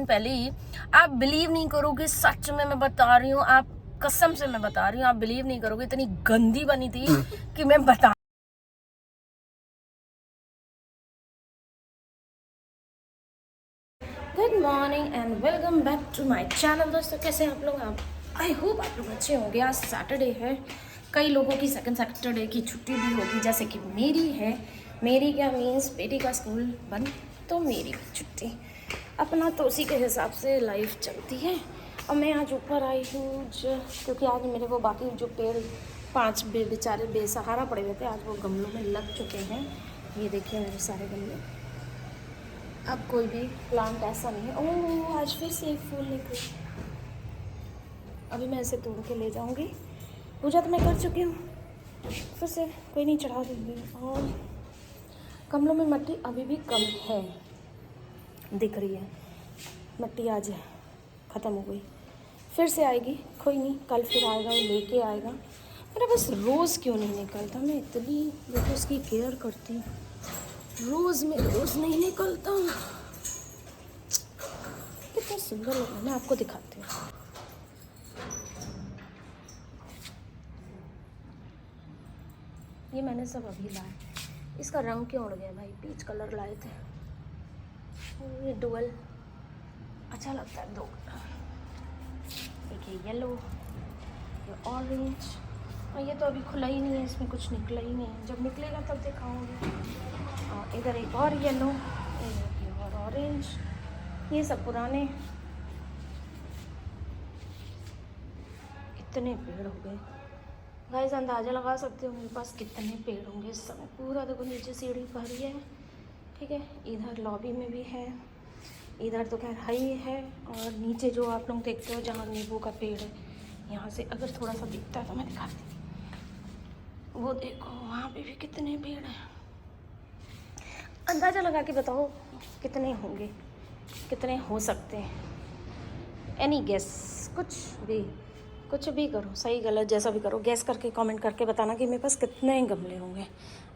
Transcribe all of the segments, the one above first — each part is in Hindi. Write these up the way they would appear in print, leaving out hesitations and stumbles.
पहले ही आप बिलीव नहीं करोगे, सच में मैं बता रही हूँ, आप कसम से मैं बता रही हूँ, आप बिलीव नहीं करोगे, इतनी गंदी बनी थी कि मैं बता। Good morning and welcome back to my channel. दोस्तों कैसे हैं आप लोग? आई होप आप लोग अच्छे होंगे। आज सैटरडे है, कई लोगों की सेकंड सैटरडे की छुट्टी भी होगी, जैसे कि मेरी है। मेरी क्या मीन्स बेटी का स्कूल बंद, तो मेरी भी छुट्टी। अपना तो उसी के हिसाब से लाइफ चलती है। और मैं आज ऊपर आई हूँ क्योंकि आज मेरे को बाकी जो पेड़ 5 बेचारे बेसहारा पड़े हुए थे, आज वो गमलों में लग चुके हैं। ये देखिए मेरे सारे गमले। अब कोई भी प्लांट ऐसा नहीं है। ओह, आज फिर से एक फूल निकले। अभी मैं इसे तोड़ के ले जाऊंगी। पूजा तो मैं कर चुकी हूँ, फिर से कोई नहीं चढ़ा दूँगी। और गमलों में मिट्टी अभी भी कम है, दिख रही है। मिट्टी आज ख़त्म हो गई, फिर से आएगी। कोई नहीं, कल फिर आएगा, वो लेके आएगा। मेरा बस रोज़ क्यों नहीं निकलता? मैं इतनी देखो उसकी केयर करती हूँ, रोज़ में रोज़ नहीं निकलता। कितना सुंदर लग रहा है, मैं आपको दिखाती हूँ। ये मैंने सब अभी लाया। इसका रंग क्यों उड़ गया भाई? पीच कलर लाए थे। ये डुअल अच्छा लगता है। 2 एक ये येलो, ये ऑरेंज, और ये तो अभी खुला ही नहीं है, इसमें कुछ निकला ही नहीं है। जब निकलेगा तब दिखाऊंगी। और इधर एक और येलो, एक और ऑरेंज। ये सब पुराने। इतने पेड़ हो गए गाइस, अंदाज़ा लगा सकते हो मेरे पास कितने पेड़ होंगे इस समय। पूरा देखो नीचे सीढ़ी भरी है, ठीक है। इधर लॉबी में भी है, इधर तो खैर हाई है। और नीचे जो आप लोग देखते हो जहाँ नींबू का पेड़ है, यहाँ से अगर थोड़ा सा दिखता है तो मैं दिखाती हूँ। वो देखो वहाँ पे भी कितने पेड़ हैं। अंदाज़ा लगा के बताओ कितने होंगे, कितने हो सकते हैं। Any guess? कुछ भी करो, सही गलत जैसा भी करो, गैस करके कमेंट करके बताना कि मेरे पास कितने गमले होंगे।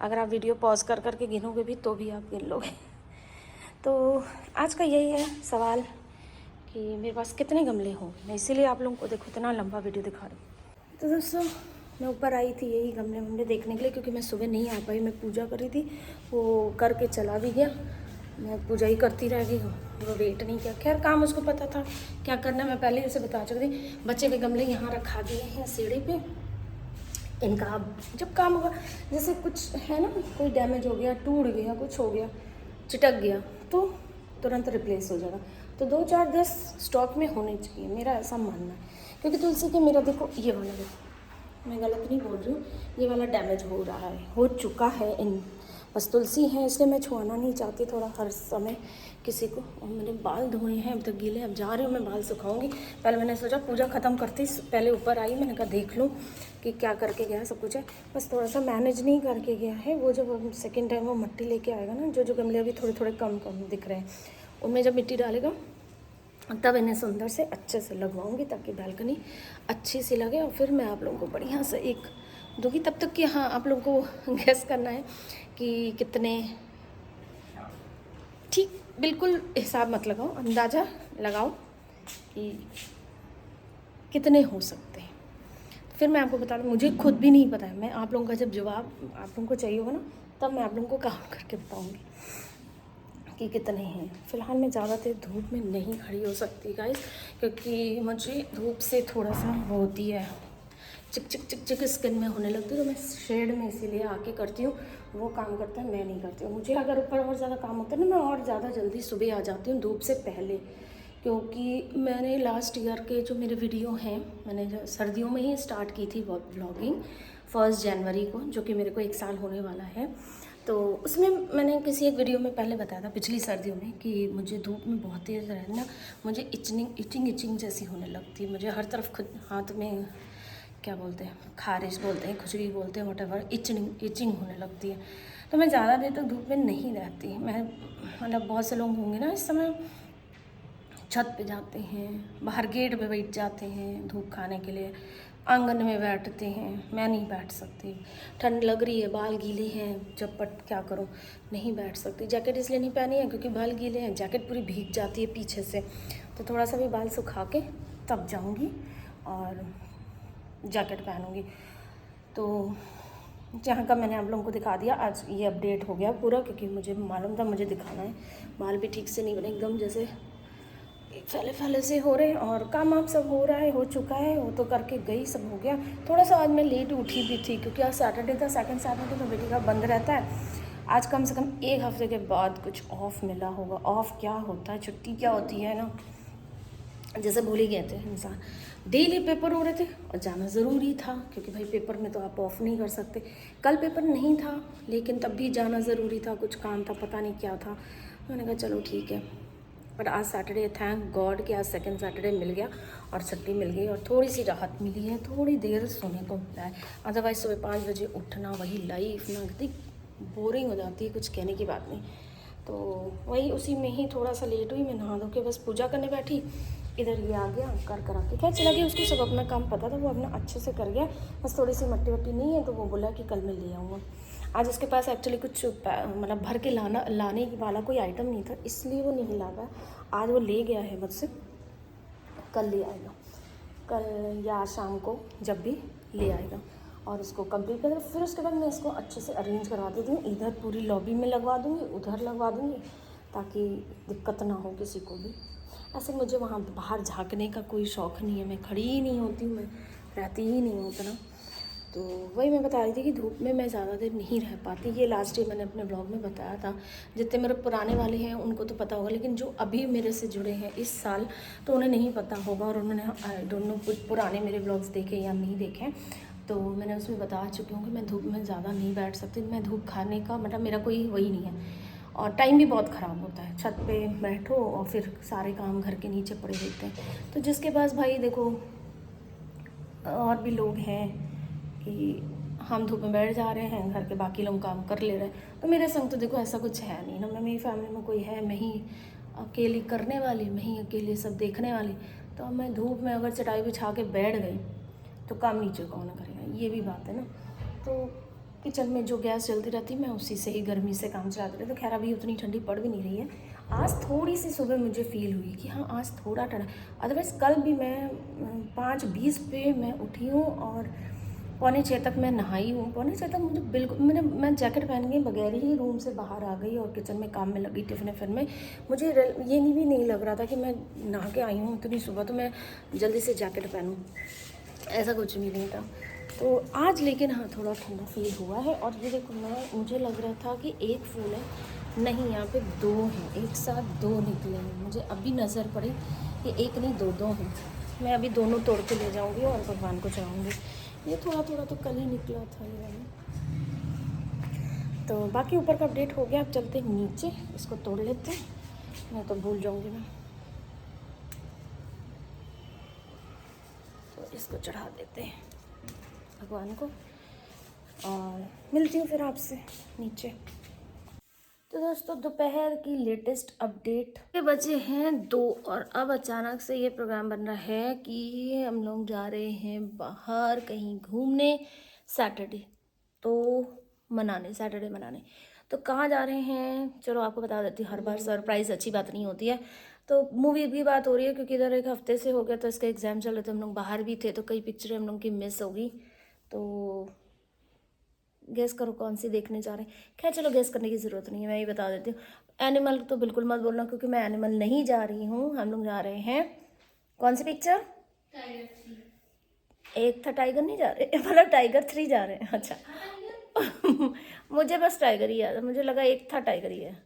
अगर आप वीडियो पॉज कर करके गिनोगे भी तो भी आप गिन लोगे। तो आज का यही है सवाल कि मेरे पास कितने गमले होंगे। मैं इसीलिए आप लोगों को देखो इतना लंबा वीडियो दिखा रही हूँ। तो दोस्तों मैं ऊपर आई थी यही गमले देखने के लिए, क्योंकि मैं सुबह नहीं आ पाई। मैं पूजा करी थी, वो करके चला भी गया। मैं पूजा ही करती रह गई हूँ, वो वेट नहीं किया। खैर काम उसको पता था क्या करना, मैं पहले उसे बता चुकी थी। बच्चे के गमले यहाँ रखा दिए हैं सीढ़ी पे। इनका अब जब काम होगा, जैसे कुछ है ना, कोई डैमेज हो गया, टूट गया, कुछ हो गया, चिटक गया, तो तुरंत रिप्लेस हो जाएगा। तो 2-4-10 स्टॉक में होने चाहिए, मेरा ऐसा मानना है। क्योंकि तुलसी के मेरा देखो ये वाला देखो, मैं गलत नहीं बोल रही हूँ, ये वाला डैमेज हो रहा है, हो चुका है। इन बस तुलसी है इसलिए मैं छुआना नहीं चाहती थोड़ा हर समय किसी को। और मैंने बाल धोए हैं, अब तक गीले। अब जा रही हूँ मैं बाल सुखाऊंगी। पहले मैंने सोचा पूजा ख़त्म करती, पहले ऊपर आई, मैंने कहा देख लूँ कि क्या करके गया है। सब कुछ है, बस थोड़ा सा मैनेज नहीं करके गया है। वो जब सेकेंड टाइम वो मिट्टी लेके आएगा ना, जो गमले अभी थोड़े थोड़े कम कम दिख रहे हैं, उनमें जब मिट्टी डालेगा तब इन्हें सुंदर से अच्छे से लगवाऊंगी, ताकि बालकनी अच्छी सी लगे। और फिर मैं आप लोगों को बढ़िया से एक दूँगी। तब तक कि हाँ, आप लोगों को गैस करना है कि कितने, ठीक बिल्कुल हिसाब मत लगाओ, अंदाज़ा लगाओ कि कितने हो सकते हैं। फिर मैं आपको बता दूँ, मुझे खुद भी नहीं पता है। मैं आप लोगों का जब जवाब आप लोगों को चाहिए होगा ना, तब मैं आप लोगों को काउंट करके बताऊँगी कि कितने हैं। फ़िलहाल मैं ज़्यादा देर धूप में नहीं खड़ी हो सकती गाइस, क्योंकि मुझे धूप से थोड़ा सा वो होती है, चिक चिक चिक चिक स्किन में होने लगती है। तो मैं शेड में इसीलिए आके करती हूँ, वो काम करता है, मैं नहीं करती हूँ। मुझे अगर ऊपर और ज़्यादा काम होता है ना, मैं और ज़्यादा जल्दी सुबह आ जाती हूँ धूप से पहले। क्योंकि मैंने लास्ट ईयर के जो मेरे वीडियो हैं, मैंने जो सर्दियों में ही स्टार्ट की थी व्लॉगिंग 1 जनवरी को, जो कि मेरे को 1 साल होने वाला है। तो उसमें मैंने किसी एक वीडियो में पहले बताया था पिछली सर्दियों में कि मुझे धूप में बहुत तेज़ रहना, मुझे इचिंग जैसी होने लगती है। मुझे हर तरफ खुद हाथ में क्या बोलते हैं, खारिश बोलते हैं, खुजली बोलते हैं, वटेवर, इचिंग होने लगती है। तो मैं ज़्यादा देर तक धूप में नहीं रहती। मैं मतलब बहुत से लोग होंगे ना इस समय छत पे जाते हैं, बाहर गेट पे बैठ जाते हैं धूप खाने के लिए, आंगन में बैठते हैं। मैं नहीं बैठ सकती, ठंड लग रही है, बाल गीले हैं, चपट क्या करूं, नहीं बैठ सकती। जैकेट इसलिए नहीं पहनी है क्योंकि बाल गीले हैं, जैकेट पूरी भीग जाती है पीछे से, तो थोड़ा सा भी बाल सुखा के तब जाऊंगी और जैकेट पहनूंगी। तो जहाँ का मैंने आप लोगों को दिखा दिया, आज ये अपडेट हो गया पूरा, क्योंकि मुझे मालूम था मुझे दिखाना है। बाल भी ठीक से नहीं बने, एकदम जैसे फैले फैले से हो रहे हैं, और काम आप सब हो रहा है, हो चुका है, वो तो करके गई, सब हो गया। थोड़ा सा आज मैं लेट उठी भी थी क्योंकि आज सैटरडे था, सेकंड सैटरडे तो बेटी का बंद रहता है। आज कम से कम 1 हफ्ते के बाद कुछ ऑफ मिला होगा। ऑफ क्या होता है, छुट्टी क्या होती है ना, जैसे भूल ही गए थे इंसान। डेली पेपर हो रहे थे और जाना ज़रूरी था क्योंकि भाई पेपर में तो आप ऑफ नहीं कर सकते। कल पेपर नहीं था लेकिन तब भी जाना ज़रूरी था, कुछ काम था, पता नहीं क्या था। मैंने कहा चलो ठीक है। बट आज सैटरडे, थैंक गॉड कि आज सेकंड सैटरडे मिल गया और छुट्टी मिल गई और थोड़ी सी राहत मिली है, थोड़ी देर सोने को मिला है। अदरवाइज सुबह 5 बजे उठना, वही लाइफ ना, कितनी बोरिंग हो जाती है, कुछ कहने की बात नहीं। तो वही उसी में ही थोड़ा सा लेट हुई, मैं नहा धो के बस पूजा करने बैठी, इधर ये आ गया, कर करा के खैर चला गया। उसको सब अपना काम पता था, वो अपना अच्छे से कर गया। बस थोड़ी सी मट्टी वट्टी नहीं है तो वो बोला कि कल मैं ले आऊँगा। आज उसके पास एक्चुअली कुछ मतलब भर के लाने वाला कोई आइटम नहीं था, इसलिए वो नहीं ला पाया। आज वो ले गया है मुझसे, कल ले आएगा, कल या शाम को जब भी ले आएगा और उसको कंप्लीट कर। फिर उसके बाद मैं इसको अच्छे से अरेंज करवा देती हूँ, इधर पूरी लॉबी में लगवा दूँगी, उधर लगवा दूँगी, ताकि दिक्कत ना हो किसी को भी। ऐसे मुझे वहाँ बाहर झाँकने का कोई शौक़ नहीं है, मैं खड़ी ही नहीं होती हूँ, मैं रहती ही नहीं हूँ उतना। तो वही मैं बता रही थी कि धूप में मैं ज़्यादा देर नहीं रह पाती। ये लास्ट डे मैंने अपने ब्लॉग में बताया था। जितने मेरे पुराने वाले हैं उनको तो पता होगा, लेकिन जो अभी मेरे से जुड़े हैं इस साल तो उन्हें नहीं पता होगा, और उन्होंने आई डोंट नो कुछ पुराने मेरे ब्लॉग्स देखे या नहीं देखे। तो मैंने उसमें बता चुकी हूँ कि मैं धूप में ज़्यादा नहीं बैठ सकती। मैं धूप खाने का मतलब मेरा कोई वही नहीं है, और टाइम भी बहुत ख़राब होता है। छत पे बैठो और फिर सारे काम घर के नीचे पड़े रहते हैं। तो जिसके पास भाई देखो और भी लोग हैं कि हम धूप में बैठ जा रहे हैं, घर के बाकी लोग काम कर ले रहे हैं, तो मेरे संग तो देखो ऐसा कुछ है नहीं ना। मैं, मेरी फैमिली में कोई है, मैं ही अकेली करने वाली, मैं ही अकेले सब देखने वाली। तो अब मैं धूप में अगर चटाई बिछा के बैठ गई तो काम नीचे कौन करेगा, ये भी बात है ना। तो किचन में जो गैस जलती रहती मैं उसी से ही गर्मी से काम चलाती रहती। तो खैर अभी उतनी ठंडी पड़ भी नहीं रही है। आज थोड़ी सी सुबह मुझे फील हुई कि हाँ आज थोड़ा ठंडा, अदरवाइज़ कल भी मैं 5:20 पे मैं उठी हूँ और 5:45 तक मैं नहाई हूँ। 5:45 तक मुझे बिल्कुल, मैं जैकेट पहन के बगैर ही रूम से बाहर आ गई और किचन में काम में लगी, टिफ़िन फिर में। मुझे ये भी नहीं लग रहा था कि मैं नहा के आई हूँ इतनी सुबह तो मैं जल्दी से जैकेट पहनूँ, ऐसा कुछ भी नहीं था। तो आज लेकिन हाँ थोड़ा ठंडा फील हुआ है। और ये देखो, मुझे लग रहा था कि एक फूल है, नहीं यहाँ पे 2 हैं, एक साथ 2 निकले हैं। मुझे अभी नज़र पड़ी कि एक नहीं 2 हैं। मैं अभी दोनों तोड़ के ले जाऊँगी और भगवान को चढ़ाऊँगी। ये थोड़ा थोड़ा तो कल ही निकला था ये वाला। तो बाकी ऊपर का अपडेट हो गया। अब चलते हैं नीचे, इसको तोड़ लेते हैं, मैं तो भूल जाऊँगी मैं। तो इसको चढ़ा देते हैं भगवान को और मिलती हूँ फिर आपसे नीचे। तो दोस्तों दोपहर की लेटेस्ट अपडेट के बजे हैं 2 और अब अचानक से ये प्रोग्राम बन रहा है कि हम लोग जा रहे हैं बाहर कहीं घूमने सैटरडे मनाने। तो कहाँ जा रहे हैं चलो आपको बता देती हूँ। हर बार सरप्राइज़ अच्छी बात नहीं होती है। तो मूवी की बात हो रही है क्योंकि इधर 1 हफ्ते से हो गया तो इसका एग्ज़ाम चल रहे थे, हम लोग बाहर भी थे तो कई पिक्चरें हम लोग की मिस होगी। तो गेस करो कौन सी देखने जा रहे हैं। खैर चलो गेस करने की ज़रूरत नहीं है, मैं ये बता देती हूँ। एनिमल तो बिल्कुल मत बोलना क्योंकि मैं एनिमल नहीं जा रही हूँ। हम लोग जा रहे हैं कौन सी पिक्चर, एक था टाइगर नहीं जा रहे मतलब टाइगर 3 जा रहे हैं। अच्छा मुझे बस टाइगर ही याद है, मुझे लगा एक था टाइगर ही है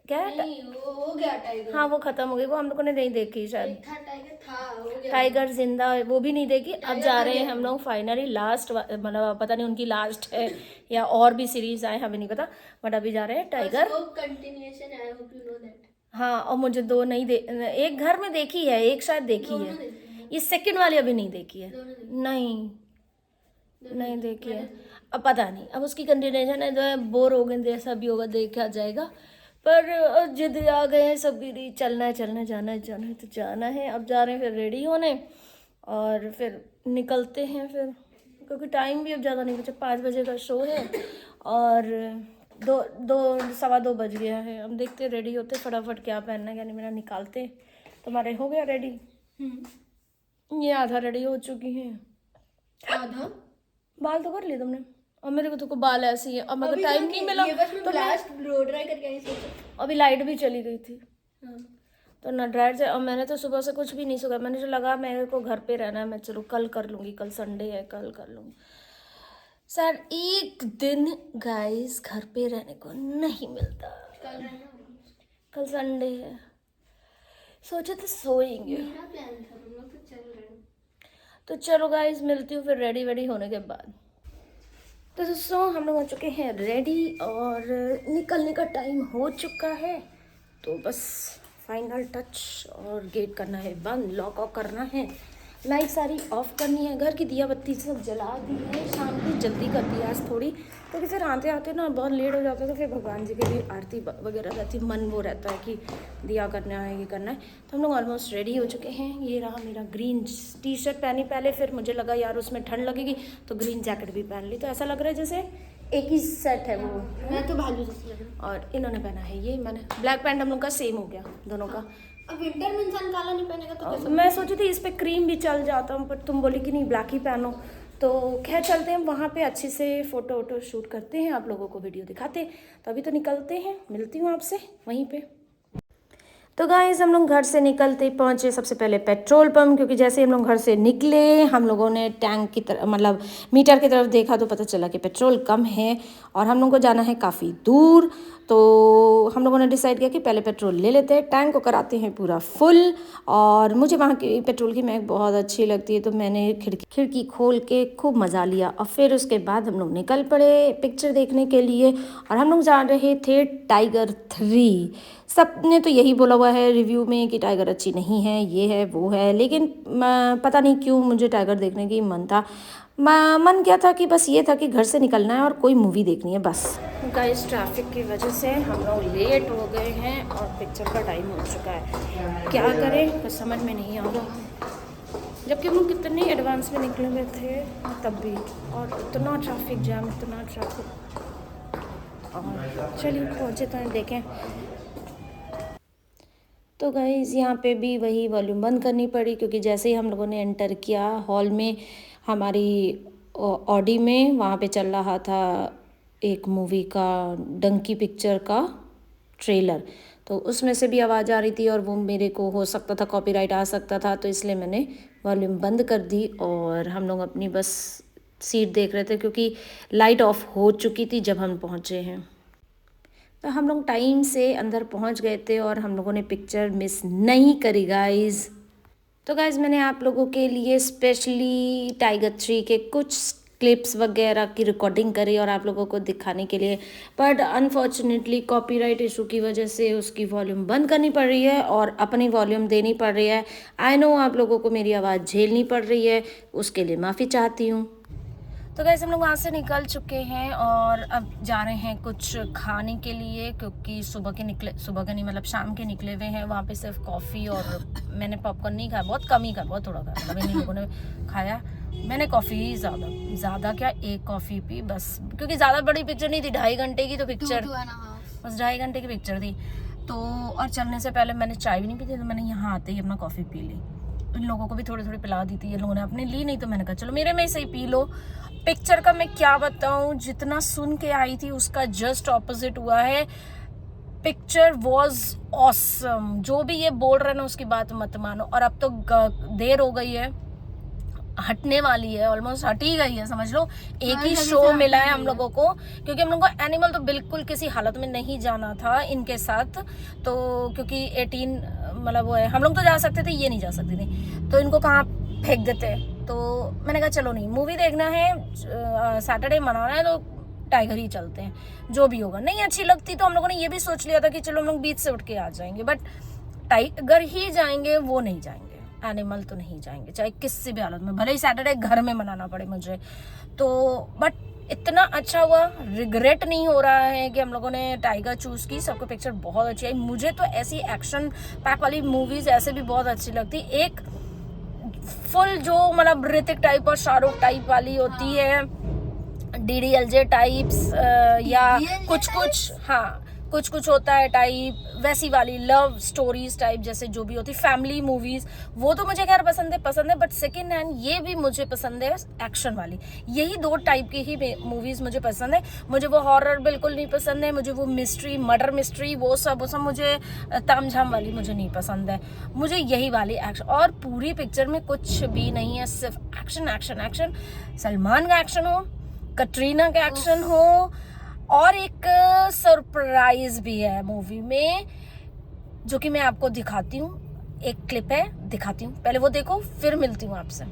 क्या नहीं, वो हो गया टाइगर। हाँ वो खत्म हो गई, वो हम लोगों ने नहीं देखी शायद। था टाइगर था, हो गया। टाइगर जिंदा वो भी नहीं देखी। अब जा रहे हैं हम लोग फाइनली लास्ट, मतलब पता नहीं उनकी लास्ट है या और भी सीरीज आए हमें नहीं पता, बट अभी जा रहे हैं टाइगर। कंटिन्यूएशन है, I hope you know that. हाँ और मुझे 2 नहीं एक घर में देखी है, एक शायद देखी है, ये सेकंड वाली अभी नहीं देखी है। नहीं देखी है। अब पता नहीं, अब उसकी कंटिन्यूएशन है जो है, बोर हो गए जैसा भी होगा देखा जाएगा। पर जिद आ गए हैं सब की, चलना है जाना है तो जाना है। अब जा रहे हैं फिर रेडी होने और फिर निकलते हैं फिर, क्योंकि टाइम भी अब ज़्यादा नहीं बचा, 5 बजे का शो है और 2 बज गया है। अब देखते रेडी होते फटाफट, क्या पहनना है क्या नहीं, मेरा निकालते। तुम्हारे हो गया रेडी? ये आधा रेडी हो चुकी है। आधा बाल तो कर लिए तुमने? और मेरे को तो बाल ऐसे ही है, अब मगर टाइम नहीं मिला तो लास्ट ब्लो ड्राई करके आई सोचा। अभी लाइट भी चली गई थी हाँ। तो ना ड्रायर से। और मैंने तो सुबह से कुछ भी नहीं सोचा, मैंने जो लगा मेरे को घर पे रहना है, मैं चलो कल कर लूँगी, कल संडे है कल कर लूँगी। सर एक दिन गाइस घर पे रहने को नहीं मिलता, कल रहना, कल संडे है, सोचे तो सोएंगे। मेरा प्लान था, हम लोग तो चल रहे हैं। तो चलो गाइस मिलती हूँ फिर रेडी वेडी होने के बाद। तो दोस्तों हम लोग हो चुके हैं रेडी और निकलने का टाइम हो चुका है। तो बस फाइनल टच और गेट करना है बंद, लॉक ऑफ करना है, लाइट सारी ऑफ करनी है, घर की दिया बत्ती सब जला दी है। शाम की जल्दी कर दी आज थोड़ी, क्योंकि फिर आते आते ना बहुत लेट हो जाता है, तो फिर भगवान जी की भी आरती वगैरह रहती है, मन वो रहता है कि दिया करना है ये करना है। तो हम लोग ऑलमोस्ट रेडी हो चुके हैं। ये रहा मेरा ग्रीन टी शर्ट पहनी पहले, फिर मुझे लगा यार उसमें ठंड लगेगी तो ग्रीन जैकेट भी पहन ली, तो ऐसा लग रहा है जैसे एक ही सेट है वो। मैं तो भालू जैसे लग रहा हूँ। और इन्होंने पहना है ये, मैंने ब्लैक पैंट हम लोग का सेम हो गया दोनों का। अब विंटर में इंसान काला नहीं पहनेगा तो कैसे? मैं सोची थी इस पे क्रीम भी चल जाता हूँ, पर तुम बोली कि नहीं ब्लैक ही पहनो। तो खैर चलते हैं वहाँ पे, अच्छे से फ़ोटो वोटो शूट करते हैं, आप लोगों को वीडियो दिखाते हैं। तो अभी तो निकलते हैं, मिलती हूँ आपसे वहीं पे। तो गाइस हम लोग घर से निकलते ही पहुँचे सबसे पहले पेट्रोल पंप, क्योंकि जैसे हम लोग घर से निकले हम लोगों ने टैंक की तरफ मतलब मीटर की तरफ देखा तो पता चला कि पेट्रोल कम है और हम लोगों को जाना है काफ़ी दूर। तो हम लोगों ने डिसाइड किया कि पहले पेट्रोल ले लेते हैं, टैंक को कराते हैं पूरा फुल। और मुझे वहाँ की पेट्रोल की महक बहुत अच्छी लगती है, तो मैंने खिड़की खोल के खूब मज़ा लिया। और फिर उसके बाद हम लोग निकल पड़े पिक्चर देखने के लिए, और हम लोग जा रहे थे टाइगर 3। सब ने तो यही बोला हुआ है रिव्यू में कि टाइगर अच्छी नहीं है, ये है वो है, लेकिन पता नहीं क्यों मुझे टाइगर देखने की मन था। मन क्या था कि बस ये था कि घर से निकलना है और कोई मूवी देखनी है बस। गाइस ट्रैफिक की वजह से हम लोग लेट हो गए हैं और पिक्चर का टाइम हो चुका है, क्या करें कुछ समझ में नहीं आ रहा है। जबकि हम लोग कितने एडवांस में निकले हुए थे तब भी, और इतना ट्रैफिक जैम, इतना ट्रैफिक। और चलिए पहुँचे तो देखें। तो गाइज़ यहाँ पे भी वही वॉल्यूम बंद करनी पड़ी, क्योंकि जैसे ही हम लोगों ने एंटर किया हॉल में, हमारी ऑडी में वहाँ पे चल रहा था एक मूवी का, डंकी पिक्चर का ट्रेलर। तो उसमें से भी आवाज़ आ रही थी और वो मेरे को हो सकता था कॉपीराइट आ सकता था, तो इसलिए मैंने वॉल्यूम बंद कर दी। और हम लोग अपनी बस सीट देख रहे थे, क्योंकि लाइट ऑफ हो चुकी थी जब हम पहुँचे हैं। तो हम लोग टाइम से अंदर पहुंच गए थे और हम लोगों ने पिक्चर मिस नहीं करी गाइस। तो गाइस मैंने आप लोगों के लिए स्पेशली टाइगर 3 के कुछ क्लिप्स वगैरह की रिकॉर्डिंग करी और आप लोगों को दिखाने के लिए, बट अनफॉर्चुनेटली कॉपीराइट इशू की वजह से उसकी वॉल्यूम बंद करनी पड़ रही है और अपनी वॉल्यूम देनी पड़ रही है। आई नो आप लोगों को मेरी आवाज़ झेलनी पड़ रही है, उसके लिए माफ़ी चाहती हूँ। तो गाइस हम लोग वहाँ से निकल चुके हैं और अब जा रहे हैं कुछ खाने के लिए, क्योंकि सुबह के नहीं मतलब शाम के निकले हुए हैं। वहाँ पे सिर्फ कॉफ़ी और मैंने पॉपकॉर्न नहीं खाया, बहुत कम ही खाया, बहुत थोड़ा खाया, मतलब इन लोगों ने खाया। मैंने कॉफ़ी ज़्यादा क्या एक कॉफ़ी पी बस, क्योंकि ज़्यादा बड़ी पिक्चर नहीं थी, 2.5 घंटे की तो पिक्चर, बस 2.5 घंटे की पिक्चर थी। तो और चलने से पहले मैंने चाय भी नहीं पी थी, तो मैंने यहाँ आते ही अपना कॉफ़ी पी ली। इन लोगों को भी थोड़ी थोड़ी पिला दी थी, ये लोगों ने अपने ली नहीं, तो मैंने कहा चलो मेरे में से ही पी लो। पिक्चर का मैं क्या बताऊं, जितना सुन के आई थी उसका जस्ट ऑपोजिट हुआ है। Picture was awesome. जो भी ये बोल रहे ना उसकी बात मत मानो। और अब तो देर हो गई है, हटने वाली है, ऑलमोस्ट हट ही गई है समझ लो। एक ही शो मिला है हम लोगों को, क्योंकि हम लोगों को एनिमल तो बिल्कुल किसी हालत में नहीं जाना था इनके साथ, तो क्योंकि 18 मतलब वो है, हम लोग तो जा सकते थे, ये नहीं जा सकते थे, तो इनको कहाँ फेंक देते। तो मैंने कहा चलो नहीं, मूवी देखना है, सैटरडे मनाना है, तो टाइगर ही चलते हैं, जो भी होगा। नहीं अच्छी लगती तो हम लोगों ने ये भी सोच लिया था कि चलो हम लोग बीच से उठ के आ जाएंगे, बट टाइगर ही जाएंगे, वो नहीं जाएंगे, एनिमल तो नहीं जाएंगे, चाहे किसी भी हालत में, भले ही सैटरडे घर में मनाना पड़े मुझे। तो बट इतना अच्छा हुआ, रिग्रेट नहीं हो रहा है कि हम लोगों ने टाइगर चूज़ की। सबको पिक्चर बहुत अच्छी आई। मुझे तो ऐसी एक्शन पैक वाली मूवीज़ ऐसे भी बहुत अच्छी लगती। एक फुल जो मतलब ऋतिक टाइप और शाहरुख टाइप वाली होती है, DDLJ टाइप्स या कुछ कुछ, हाँ कुछ कुछ होता है टाइप, वैसी वाली लव स्टोरीज टाइप जैसे जो भी होती, फैमिली मूवीज, वो तो मुझे खैर पसंद है। बट सेकेंड हैंड ये भी मुझे पसंद है एक्शन वाली। यही दो टाइप की ही मूवीज मुझे पसंद है। मुझे वो हॉरर बिल्कुल नहीं पसंद है, मुझे वो मिस्ट्री, मर्डर मिस्ट्री, वो सब मुझे तामझाम वाली मुझे नहीं पसंद है। मुझे यही वाली एक्शन, और पूरी पिक्चर में कुछ भी नहीं है, सिर्फ एक्शन एक्शन एक्शन। सलमान का एक्शन हो, कटरीना का एक्शन हो, और एक सरप्राइज भी है मूवी में जो कि मैं आपको दिखाती हूँ। एक क्लिप है, दिखाती हूँ, पहले वो देखो फिर मिलती हूँ आपसे।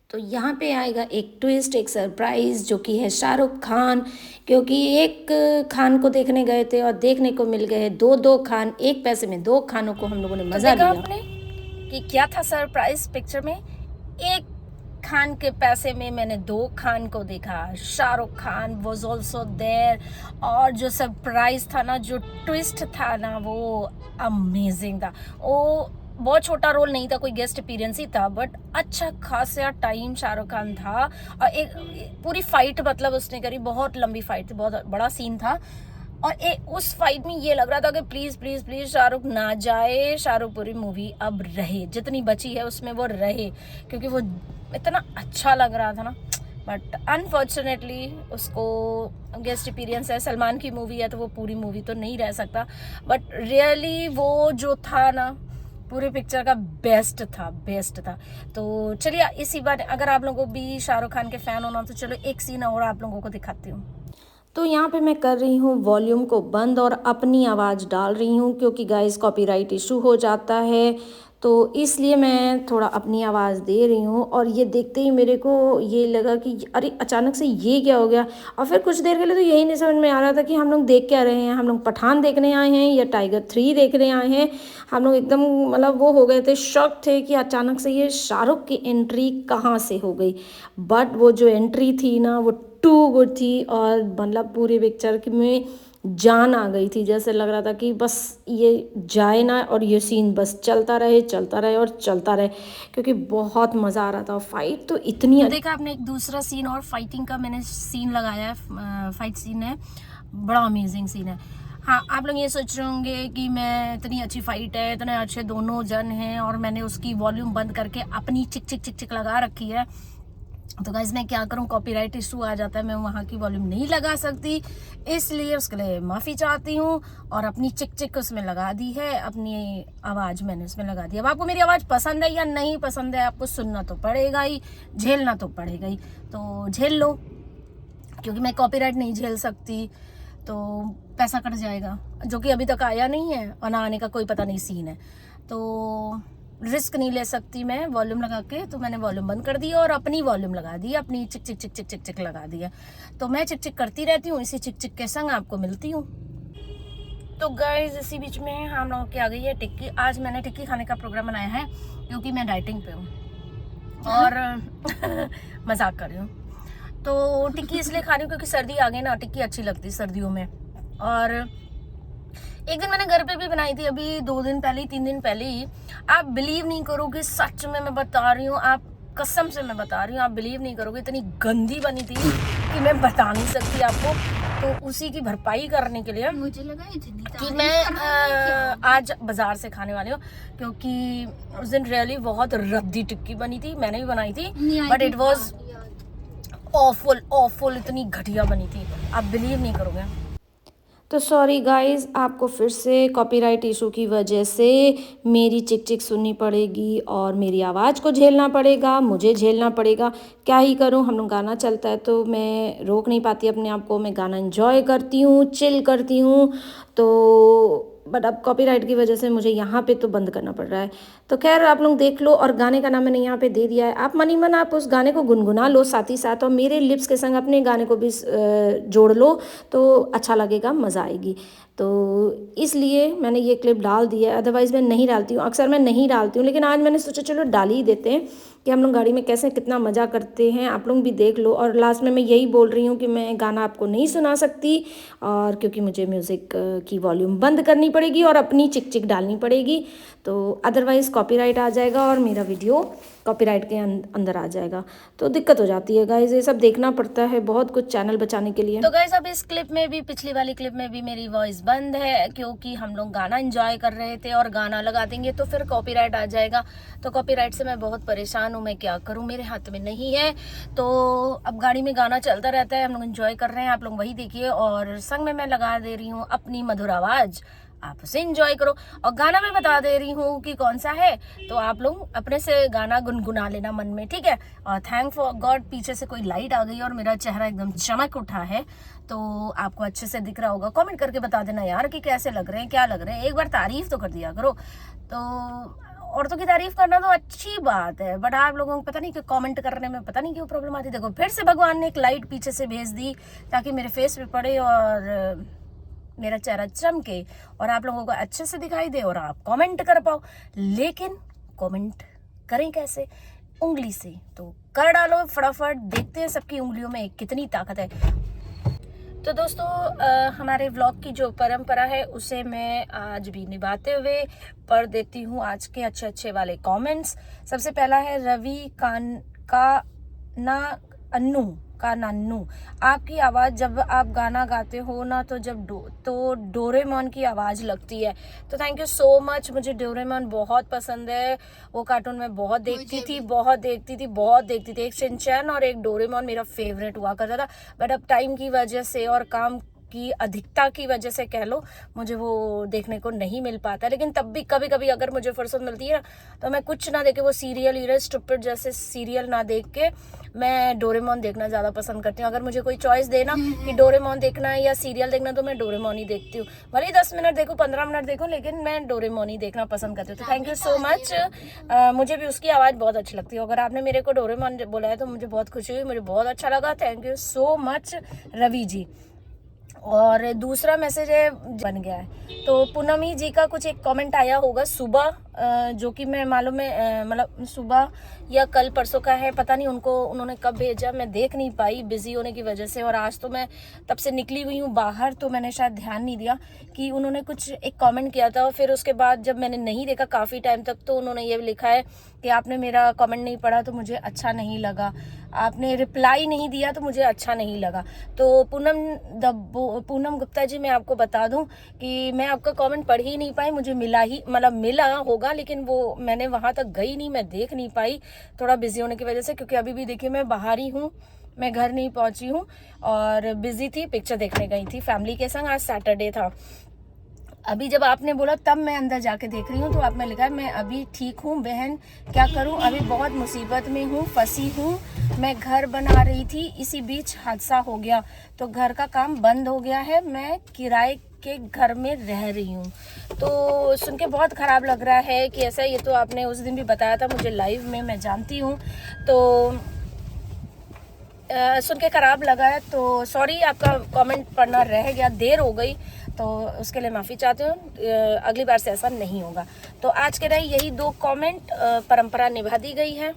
तो यहाँ पे आएगा एक ट्विस्ट, एक सरप्राइज जो कि है शाहरुख खान, क्योंकि एक खान को देखने गए थे और देखने को मिल गए दो खान। एक पैसे में दो खानों को हम लोगों ने मजा लिया। आपने कि क्या था सरप्राइज पिक्चर में? एक खान के पैसे में मैंने दो खान को देखा। Shahrukh Khan was also there, और जो सरप्राइज था ना, जो ट्विस्ट था ना, वो अमेजिंग था। वो बहुत छोटा रोल नहीं था, कोई गेस्ट अपीयरेंस ही था, बट अच्छा खासा टाइम शाहरुख खान था। और एक पूरी फाइट मतलब उसने करी, बहुत लंबी फाइट थी, बहुत बड़ा सीन था। और उस फाइट में ये लग रहा था कि प्लीज प्लीज प्लीज शाहरुख ना जाए, शाहरुख पूरी मूवी अब रहे, जितनी बची है उसमें वो रहे, क्योंकि वो इतना अच्छा लग रहा था ना। बट अनफॉर्चुनेटली उसको गेस्ट अपीयरेंस है, सलमान की मूवी है, तो वो पूरी मूवी तो नहीं रह सकता। बट रियली वो जो था ना, पूरे पिक्चर का बेस्ट था। तो चलिए इसी बार, अगर आप लोगों को भी शाहरुख खान के फैन होना, तो चलो एक सीन और आप लोगों को दिखाती हूँ। तो यहाँ पे मैं कर रही हूँ वॉल्यूम को बंद और अपनी आवाज़ डाल रही हूँ, क्योंकि गाइस कॉपीराइट इशू हो जाता है, तो इसलिए मैं थोड़ा अपनी आवाज़ दे रही हूँ। और ये देखते ही मेरे को ये लगा कि अरे अचानक से ये क्या हो गया। और फिर कुछ देर के लिए तो यही नहीं समझ में आ रहा था कि हम लोग देख क्या रहे हैं, हम लोग पठान देखने आए हैं या टाइगर 3 देखने आए हैं। हम लोग एकदम मतलब वो हो गए थे, शॉक थे कि अचानक से ये शाहरुख की एंट्री कहाँ से हो गई। बट वो जो एंट्री थी ना, वो टू गुड थी, और मतलब पूरी पिक्चर में जान आ गई थी। जैसे लग रहा था कि बस ये जाए ना, और ये सीन बस चलता रहे और चलता रहे, क्योंकि बहुत मज़ा आ रहा था। फाइट तो इतनी देखा आपने, एक दूसरा सीन और फाइटिंग का मैंने सीन लगाया है, फाइट सीन है, बड़ा अमेजिंग सीन है। हाँ, आप लोग ये सोच रहे होंगे कि मैं इतनी अच्छी फाइट है, इतने अच्छे दोनों जन हैं, और मैंने उसकी वॉल्यूम बंद करके अपनी चिक चिक चिक चिक लगा रखी है। तो गाइस मैं क्या करूं, कॉपीराइट इशू आ जाता है, मैं वहाँ की वॉल्यूम नहीं लगा सकती, इसलिए उसके लिए माफ़ी चाहती हूँ। और अपनी चिक चिक उसमें लगा दी है, अपनी आवाज़ मैंने उसमें लगा दी। अब आपको मेरी आवाज़ पसंद है या नहीं पसंद है, आपको सुनना तो पड़ेगा ही, झेलना तो पड़ेगा ही, तो झेल लो, क्योंकि मैं कॉपीराइट नहीं झेल सकती, तो पैसा कट जाएगा, जो कि अभी तक आया नहीं है, और ना आने का कोई पता नहीं सीन है, तो रिस्क नहीं ले सकती मैं वॉल्यूम लगा के। तो मैंने वॉल्यूम बंद कर दी और अपनी वॉल्यूम लगा दी, अपनी चिक चिक चिक चिक चिक चिक लगा दिया। तो मैं चिक चिक करती रहती हूँ, इसी चिक चिक के संग आपको मिलती हूँ। तो गाइस इसी बीच में हम लोगों की आ गई है टिक्की। आज मैंने टिक्की खाने का प्रोग्राम बनाया है, क्योंकि मैं डाइटिंग पे हूँ, और मजाक कर रही हूँ। तो टिक्की इसलिए खा रही हूँ क्योंकि सर्दी आ गई ना, टिक्की अच्छी लगती है सर्दियों में। और एक दिन मैंने घर पे भी बनाई थी, अभी 2 दिन पहले ही, 3 दिन पहले ही। आप बिलीव नहीं करोगे, सच में मैं बता रही हूँ, आप कसम से मैं बता रही हूँ, आप बिलीव नहीं करोगे, इतनी गंदी बनी थी कि मैं बता नहीं सकती आपको। तो उसी की भरपाई करने के लिए मुझे लगा कि मैं आज बाजार से खाने वाली हूँ, क्योंकि उस दिन रियली बहुत रद्दी टिक्की बनी थी, मैंने भी बनाई थी, बट इट वॉज ऑफुल, इतनी घटिया बनी थी, आप बिलीव नहीं करोगे। तो सॉरी गाइस, आपको फिर से कॉपीराइट इशू की वजह से मेरी चिक चिक सुननी पड़ेगी, और मेरी आवाज़ को झेलना पड़ेगा, मुझे झेलना पड़ेगा। क्या ही करूं, हम लोग गाना चलता है तो मैं रोक नहीं पाती अपने आप को, मैं गाना एंजॉय करती हूँ, चिल करती हूँ। तो बट अब कॉपीराइट की वजह से मुझे यहाँ पे तो बंद करना पड़ रहा है। तो खैर आप लोग देख लो, और गाने का नाम मैंने यहाँ पे दे दिया है, आप मनी मन आप उस गाने को गुनगुना लो साथ ही साथ, और मेरे लिप्स के संग अपने गाने को भी जोड़ लो, तो अच्छा लगेगा, मज़ा आएगी। तो इसलिए मैंने ये क्लिप डाल दी है, अदरवाइज़ मैं नहीं डालती हूँ, अक्सर मैं नहीं डालती हूँ, लेकिन आज मैंने सोचा चलो डाल ही देते हैं कि हम लोग गाड़ी में कैसे कितना मज़ा करते हैं, आप लोग भी देख लो। और लास्ट में मैं यही बोल रही हूँ कि मैं गाना आपको नहीं सुना सकती, और क्योंकि मुझे म्यूज़िक की वॉल्यूम बंद करनी पड़ेगी और अपनी चिक चिक डालनी पड़ेगी, तो अदरवाइज़ कॉपीराइट आ जाएगा और मेरा वीडियो कॉपीराइट के अंदर आ जाएगा, तो दिक्कत हो जाती है गाइस। ये सब देखना पड़ता है बहुत कुछ चैनल बचाने के लिए। तो गाइस अब इस क्लिप में भी, पिछली वाली क्लिप में भी मेरी वॉइस बंद है क्योंकि हम लोग गाना एंजॉय कर रहे थे, और गाना लगा देंगे तो फिर कॉपीराइट आ जाएगा। तो कॉपीराइट से मैं बहुत परेशान हूँ, मैं क्या करूँ, मेरे हाथ में नहीं है। तो अब गाड़ी में गाना चलता रहता है, हम लोग एंजॉय कर रहे हैं, आप लोग वही देखिए, और संग में मैं लगा दे रही हूँ अपनी मधुर आवाज़, आप उसे एंजॉय करो। और गाना मैं बता दे रही हूँ कि कौन सा है, तो आप लोग अपने से गाना गुनगुना लेना मन में, ठीक है। और थैंक फॉर गॉड पीछे से कोई लाइट आ गई और मेरा चेहरा एकदम चमक उठा है, तो आपको अच्छे से दिख रहा होगा। कमेंट करके बता देना यार कि कैसे लग रहे हैं, क्या लग रहे हैं, एक बार तारीफ तो कर दिया करो। तो औरतों की तारीफ करना तो अच्छी बात है, बट आप लोगों को पता नहीं कि कमेंट करने में पता नहीं क्यों प्रॉब्लम आती है। देखो फिर से भगवान ने एक लाइट पीछे से भेज दी ताकि मेरे फेस पे पड़े और मेरा चेहरा चमके और आप लोगों को अच्छे से दिखाई दे और आप कमेंट कर पाओ। लेकिन कमेंट करें कैसे? उंगली से, तो कर डालो फटाफट, देखते हैं सबकी उंगलियों में कितनी ताकत है। तो दोस्तों हमारे व्लॉग की जो परंपरा है उसे मैं आज भी निभाते हुए पढ़ देती हूँ आज के अच्छे अच्छे वाले कमेंट्स। सबसे पहला है रवि का नन्नू, आपकी आवाज़ जब आप गाना गाते हो ना तो तो डोरेमोन की आवाज़ लगती है। तो थैंक यू सो मच, मुझे डोरेमोन बहुत पसंद है, वो कार्टून में बहुत देखती थी। एक शिनचैन और एक डोरेमोन मेरा फेवरेट हुआ करता था, बट अब टाइम की वजह से और काम की अधिकता की वजह से कह लो, मुझे वो देखने को नहीं मिल पाता। लेकिन तब भी कभी कभी अगर मुझे फुर्सत मिलती है तो मैं कुछ ना देखे, वो सीरियल स्टूपिड जैसे सीरियल ना देख के मैं डोरेमोन देखना ज़्यादा पसंद करती हूँ। अगर मुझे कोई चॉइस देना कि डोरेमोन देखना है या सीरियल देखना, तो मैं डोरेमोन ही देखती हूँ। भले ही 10 मिनट देखूँ, 15 मिनट देखूँ, लेकिन मैं डोरेमोन ही देखना पसंद करती हूँ। तो थैंक यू सो मच, मुझे भी उसकी आवाज़ बहुत अच्छी लगती है। अगर आपने मेरे को डोरेमोन बोला है तो मुझे बहुत खुशी हुई, मुझे बहुत अच्छा लगा। Thank you so much Ravi ji. और दूसरा मैसेज है बन गया है, तो पूनमी जी का कुछ एक कमेंट आया होगा सुबह, जो कि मैं मालूम है मतलब सुबह या कल परसों का है, पता नहीं उन्होंने कब भेजा, मैं देख नहीं पाई बिजी होने की वजह से। और आज तो मैं तब से निकली हुई हूँ बाहर, तो मैंने शायद ध्यान नहीं दिया कि उन्होंने कुछ एक कमेंट किया था। फिर उसके बाद जब मैंने नहीं देखा काफ़ी टाइम तक, तो उन्होंने ये लिखा है कि आपने मेरा कमेंट नहीं पढ़ा तो मुझे अच्छा नहीं लगा, आपने रिप्लाई नहीं दिया तो मुझे अच्छा नहीं लगा। तो पूनम गुप्ता जी, मैं आपको बता दूं कि मैं आपका कमेंट पढ़ ही नहीं पाई, मुझे मिला होगा, लेकिन वो मैंने वहां तक गई नहीं, मैं देख नहीं पाई थोड़ा बिजी होने की वजह से। क्योंकि अभी भी देखिए मैं बाहर ही हूँ, मैं घर नहीं पहुंची हूँ और बिजी थी, पिक्चर देखने गई थी फैमिली के संग, आज सैटरडे था। अभी जब आपने बोला तब मैं अंदर जाके देख रही हूँ, तो आपने लिखा है मैं अभी ठीक हूँ बहन, क्या करूँ, अभी बहुत मुसीबत में हूँ, फंसी हूँ, मैं घर बना रही थी, इसी बीच हादसा हो गया तो घर का काम बंद हो गया है, मैं किराए के घर में रह रही हूँ। तो सुन के बहुत ख़राब लग रहा है कि ऐसा, ये तो आपने उस दिन भी बताया था मुझे लाइव में, मैं जानती हूँ, तो सुन के ख़राब लगा है। तो सॉरी, आपका कमेंट पढ़ना रह गया, देर हो गई, तो उसके लिए माफ़ी चाहती हूँ, अगली बार से ऐसा नहीं होगा। तो आज के लिए यही 2 कमेंट, परंपरा निभा दी गई है।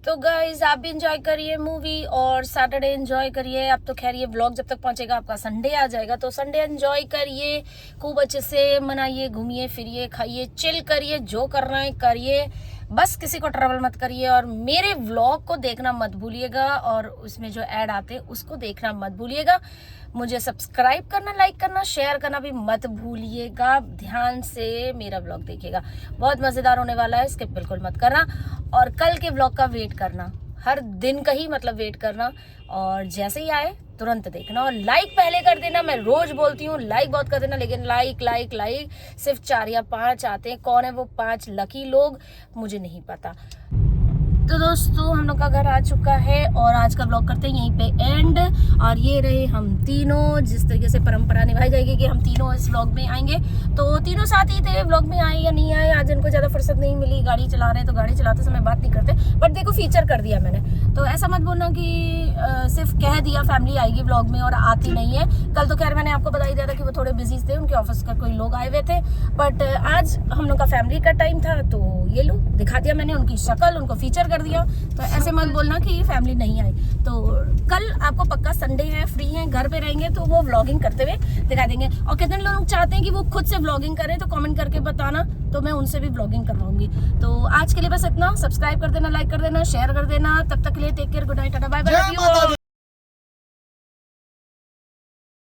तो गाइज आप भी इंजॉय करिए मूवी और सैटरडे एंजॉय करिए। अब तो खैर ये व्लॉग जब तक पहुंचेगा आपका संडे आ जाएगा, तो संडे एंजॉय करिए, खूब अच्छे से मनाइए, घूमिए फिरिए, खाइए, चिल करिए, जो करना है करिए, बस किसी को ट्रबल मत करिए। और मेरे व्लॉग को देखना मत भूलिएगा, और उसमें जो ऐड आते हैं उसको देखना मत भूलिएगा। मुझे सब्सक्राइब करना, लाइक करना, शेयर करना भी मत भूलिएगा। ध्यान से मेरा व्लॉग देखिएगा, बहुत मज़ेदार होने वाला है, स्किप बिल्कुल मत करना। और कल के व्लॉग का वेट करना, हर दिन का ही मतलब वेट करना, और जैसे ही आए तुरंत देखना। और लाइक पहले कर देना, मैं रोज बोलती हूँ लाइक बहुत कर देना, लेकिन लाइक सिर्फ 4 या 5 आते हैं। कौन है वो 5 लकी लोग, मुझे नहीं पता। तो दोस्तों हम लोग का घर आ चुका है और आज का ब्लॉग करते हैं यहीं पे एंड। और ये रहे हम तीनों, जिस तरीके से परंपरा निभाई जाएगी कि हम तीनों इस ब्लॉग में आएंगे। तो तीनों साथ ही थे, ब्लॉग में आए या नहीं आए, आज इनको ज़्यादा फुर्सत नहीं मिली, गाड़ी चला रहे हैं तो गाड़ी चलाते समय बात नहीं करते। बट देखो फीचर कर दिया मैंने, तो ऐसा मत बोलना कि सिर्फ कह दिया फैमिली आएगी ब्लॉग में और आती नहीं है। कल तो खैर मैंने आपको बता ही दिया था कि वो थोड़े बिजी थे, उनके ऑफिस का कोई लोग आए हुए थे। बट आज हम लोग का फैमिली का टाइम था, तो ये लो दिखा दिया मैंने उनकी शक्ल, उनको फीचर कर दिया। तो ऐसे मत बोलना कि ये फैमिली नहीं आई। तो कल आपको पक्का संडे है, फ्री है, घर पे रहेंगे तो वो व्लॉगिंग करते हुए दिखा देंगे। और कितने लोग चाहते हैं कि वो खुद से व्लॉगिंग करें तो कमेंट करके बताना, तो मैं उनसे भी व्लॉगिंग करवाऊंगी। तो आज के लिए बस इतना। सब्सक्राइब कर देना, लाइक कर देना, शेयर कर देना। तब तक के लिए take care, good night, tata bye bye.